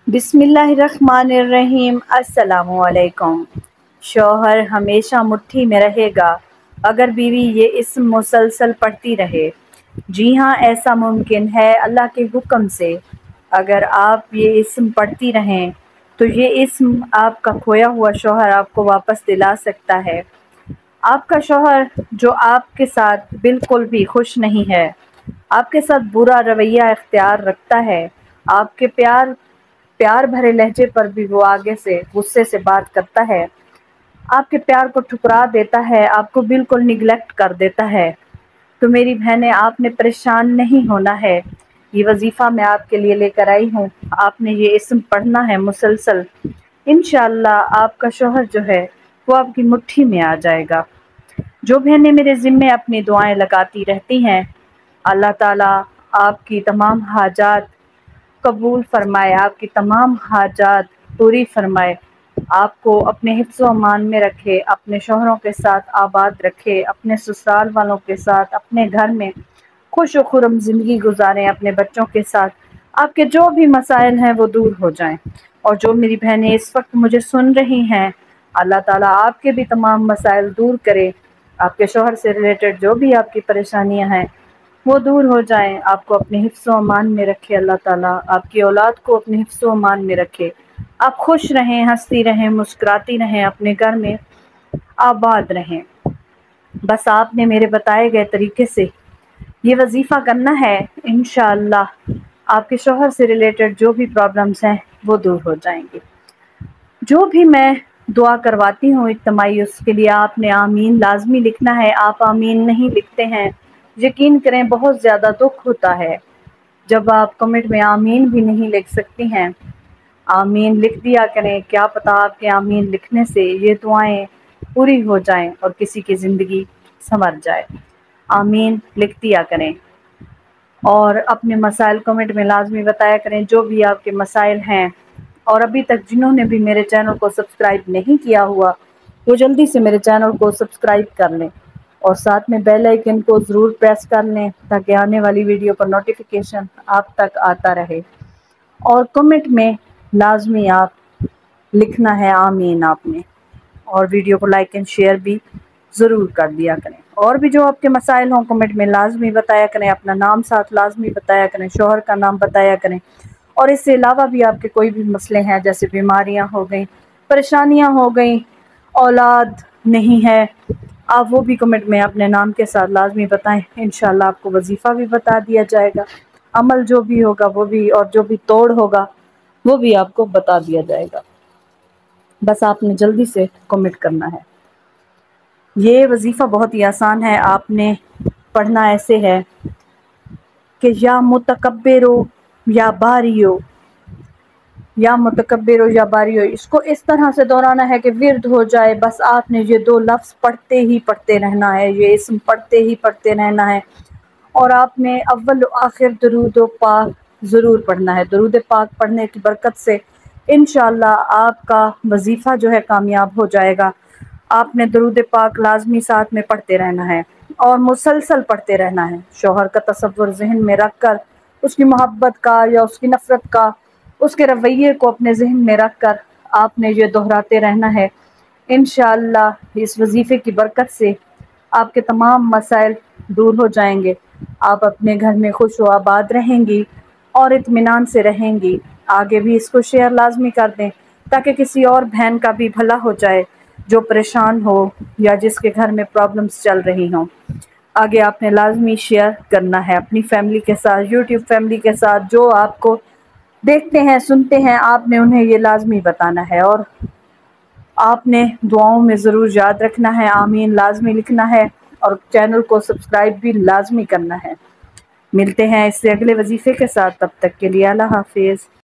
बिस्मिल्लाहिर्रहमानिर्रहीम। अस्सलाम वालेकुम। शौहर हमेशा मुट्ठी में रहेगा अगर बीवी ये इस्म मुसलसल पढ़ती रहे। जी हाँ, ऐसा मुमकिन है अल्लाह के हुक्म से। अगर आप ये इस्म पढ़ती रहें तो ये इस्म आपका खोया हुआ शौहर आपको वापस दिला सकता है। आपका शौहर जो आपके साथ बिल्कुल भी खुश नहीं है, आपके साथ बुरा रवैया इख्तियार रखता है, आपके प्यार प्यार भरे लहजे पर भी वो आगे से गुस्से से बात करता है, आपके प्यार को ठुकरा देता है, आपको बिल्कुल निगलेक्ट कर देता है, तो मेरी बहनें आपने परेशान नहीं होना है। ये वजीफ़ा मैं आपके लिए लेकर आई हूँ। आपने ये इस्म पढ़ना है मुसलसल। इंशाअल्लाह आपका शौहर जो है वो आपकी मुट्ठी में आ जाएगा। जो बहनें मेरे ज़िम्मे अपनी दुआएं लगाती रहती हैं, अल्लाह ताला आपकी तमाम हाजात कबूल फरमाए, आपकी तमाम हाजात पूरी फरमाए, आपको अपने हिफ्ज़ व अमान में रखे, अपने शौहरों के साथ आबाद रखे, अपने ससुराल वालों के साथ अपने घर में खुश व खुर्रम ज़िंदगी गुजारें, अपने बच्चों के साथ। आपके जो भी मसाइल हैं वो दूर हो जाएं। और जो मेरी बहनें इस वक्त मुझे सुन रही हैं, अल्लाह ताला आपके भी तमाम मसाइल दूर करे। आपके शौहर से रिलेटेड जो भी आपकी परेशानियां हैं वो दूर हो जाएं। आपको अपने हिफ्ज़ व अमान में रखे अल्लाह ताला, आपकी औलाद को अपने हिफ्ज़ व अमान में रखे। आप खुश रहें, हंसती रहें, मुस्कुराती रहें, अपने घर में आबाद रहें। बस आपने मेरे बताए गए तरीके से ये वजीफ़ा करना है। इंशाअल्लाह आपके शौहर से रिलेटेड जो भी प्रॉब्लम्स हैं वो दूर हो जाएंगी। जो भी मैं दुआ करवाती हूँ इज्तिमाई, उसके लिए आपने आमीन लाजमी लिखना है। आप आमीन नहीं लिखते हैं, यकीन करें बहुत ज़्यादा दुख होता है जब आप कमेंट में आमीन भी नहीं लिख सकती हैं। आमीन लिख दिया करें, क्या पता आपके आमीन लिखने से ये दुआएं पूरी हो जाएं और किसी की ज़िंदगी संवर जाए। आमीन लिख दिया करें और अपने मसाइल कमेंट में लाजमी बताया करें, जो भी आपके मसाइल हैं। और अभी तक जिन्होंने भी मेरे चैनल को सब्सक्राइब नहीं किया हुआ वो जल्दी से मेरे चैनल को सब्सक्राइब कर लें और साथ में बेल आइकन को ज़रूर प्रेस कर लें ताकि आने वाली वीडियो का नोटिफिकेशन आप तक आता रहे। और कमेंट में लाजमी आप लिखना है आमीन आपने, और वीडियो को लाइक एंड शेयर भी ज़रूर कर दिया करें। और भी जो आपके मसाइल हों कमेंट में लाजमी बताया करें, अपना नाम साथ लाजमी बताया करें, शौहर का नाम बताया करें। और इससे अलावा भी आपके कोई भी मसले हैं, जैसे बीमारियां हो गई, परेशानियां हो गई, औलाद नहीं है, आप वो भी कमेंट में अपने नाम के साथ लाजमी बताएं। इंशाअल्लाह आपको वजीफ़ा भी बता दिया जाएगा, अमल जो भी होगा वो भी, और जो भी तोड़ होगा वो भी आपको बता दिया जाएगा। बस आपने जल्दी से कमेंट करना है। ये वजीफ़ा बहुत ही आसान है। आपने पढ़ना ऐसे है कि या मुतकब्बिरो या बारियो, या मुतकब्बिरो या बारियो, इसको इस तरह से दोहराना है कि विर्द हो जाए। बस आपने ये दो लफ्ज़ पढ़ते ही पढ़ते रहना है, ये इस्म पढ़ते ही पढ़ते रहना है। और आपने अव्वल आखिर दरूद पाक ज़रूर पढ़ना है। दरूद पाक पढ़ने की बरकत से इंशाअल्लाह आपका वजीफ़ा जो है कामयाब हो जाएगा। आपने दरूद पाक लाजमी साथ में पढ़ते रहना है और मुसलसल पढ़ते रहना है। शौहर का तसव्वुर ज़हन में रख कर, उसकी मोहब्बत का या उसकी नफ़रत का, उसके रवैये को अपने जहन में रख कर आपने ये दोहराते रहना है। इंशाअल्लाह इस वजीफ़े की बरकत से आपके तमाम मसाइल दूर हो जाएंगे। आप अपने घर में खुश व आबाद रहेंगी और इत्मीनान से रहेंगी। आगे भी इसको शेयर लाजमी कर दें ताकि किसी और बहन का भी भला हो जाए जो परेशान हो या जिसके घर में प्रॉब्लम्स चल रही हों। आगे आपने लाजमी शेयर करना है अपनी फैमिली के साथ, यूट्यूब फैमिली के साथ, जो आपको देखते हैं सुनते हैं, आपने उन्हें ये लाजमी बताना है। और आपने दुआओं में ज़रूर याद रखना है, आमीन लाजमी लिखना है और चैनल को सब्सक्राइब भी लाजमी करना है। मिलते हैं इससे अगले वजीफ़े के साथ, तब तक के लिए अल्लाह हाफिज़।